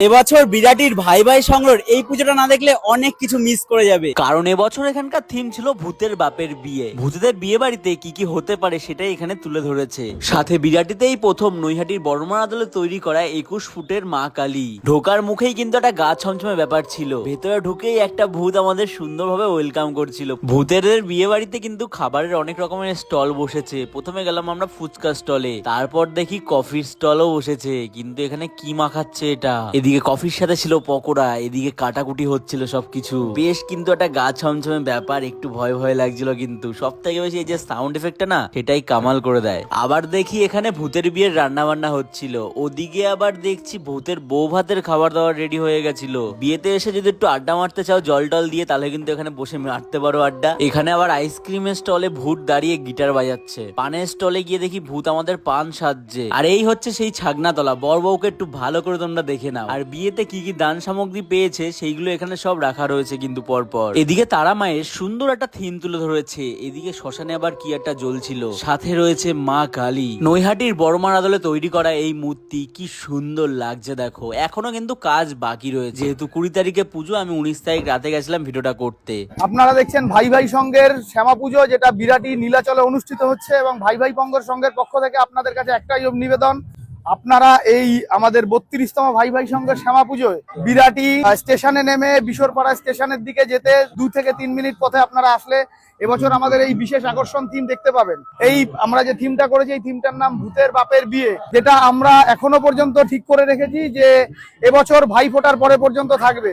এবছর বিরাটির ভাই ভাই সংগ্রহ এই পুজোটা না দেখলে অনেক কিছু মিস করে যাবে, কারণ এবছর এখানকার থিম ছিল ভূতের বাপের বিয়ে। ভূতেদের বিয়ে বাড়িতে কি কি হতে পারে সেটাই এখানে তুলে ধরেছে। সাথে বিরাটিতেই প্রথম নৈহাটির বর্মার আদলে তৈরি করা 21 ফুটের মা কালী। ঢোকার মুখেই কিন্তু একটা গা ছমছমে ব্যাপার ছিল। ভেতরে ঢুকেই একটা ভূত আমাদের সুন্দরভাবে ওয়েলকাম করছিল। ভূতেদের বিয়ে বাড়িতে কিন্তু খাবারের অনেক রকমের স্টল বসেছে। প্রথমে গেলাম আমরা ফুচকা স্টলে, তারপর দেখি কফির স্টলও বসেছে। কিন্তু এখানে কি মাখাচ্ছে এটা? এদিকে কফির সাথে ছিল পকোড়া, এদিকে কাটাকুটি হচ্ছিল সবকিছু। বেশ কিন্তু একটা গা ছমছমে ব্যাপার, একটু ভয় ভয় লাগছিল। কিন্তু সব থেকে বেশি এই যে সাউন্ড এফেক্টটা না, সেটাই কামাল করে দেয়। আবার দেখি এখানে ভূতের বিয়ের রান্না বান্না হচ্ছিল। ওদিকে আবার দেখছি ভূতের বউ ভাতের খাবার দাবার রেডি হয়ে গেছিল। বিয়েতে এসে যদি একটু আড্ডা মারতে চাও জল টল দিয়ে, তাহলে কিন্তু এখানে বসে মারতে পারো আড্ডা। এখানে আবার আইসক্রিমের স্টলে ভূত দাঁড়িয়ে গিটার বাজাচ্ছে। পানের স্টলে গিয়ে দেখি ভূত আমাদের পান সাজছে। আর এই হচ্ছে সেই ছাগনাতলা। বর বউকে একটু ভালো করে তোমরা দেখে নাও। আর বিয়েতে কি কি দান সামগ্রী পেয়েছে সেইগুলো এখানে সব রাখা রয়েছে কিন্তু পরপর। এদিকে তারা মায়ের সুন্দর একটা থিম তুলে ধরেছে। এদিকে শ্মশানে আবার কি একটা জ্বলছিল। সাথে রয়েছে মা কালী। নৈহাটির বড়মার আদলে তৈরি করা এই মূর্তি কি সুন্দর লাগছে দেখো। এখনো কিন্তু কাজ বাকি রয়েছে, যেহেতু 20 তারিখে পুজো। আমি 19 তারিখ রাতে গেছিলাম ভিডিওটা করতে। আপনারা দেখছেন ভাই ভাই সংঘের শ্যামা পুজো, যেটা বিরাটি নীলাচলে অনুষ্ঠিত হচ্ছে। এবং ভাই ভাই পঙ্গর সংঘের পক্ষ থেকে আপনাদের কাছে একটাই নিবেদন, আপনারা এই আমাদের 32তম ভাই ভাই সংঘের শ্যামা পুজোয় বিরাটি স্টেশনে নেমে বিশোরপাড়া স্টেশনের দিকে যেতে 2 থেকে 3 মিনিট পথে আপনারা আসলে এবছর আমাদের এই বিশেষ আকর্ষণ থিম দেখতে পাবেন। এই আমরা যে থিমটা করেছি, এই থিমটার নাম ভূতের বাপের বিয়ে, যেটা আমরা এখনো পর্যন্ত ঠিক করে রেখেছি যে এবছর ভাই ফোটার পরে পর্যন্ত থাকবে।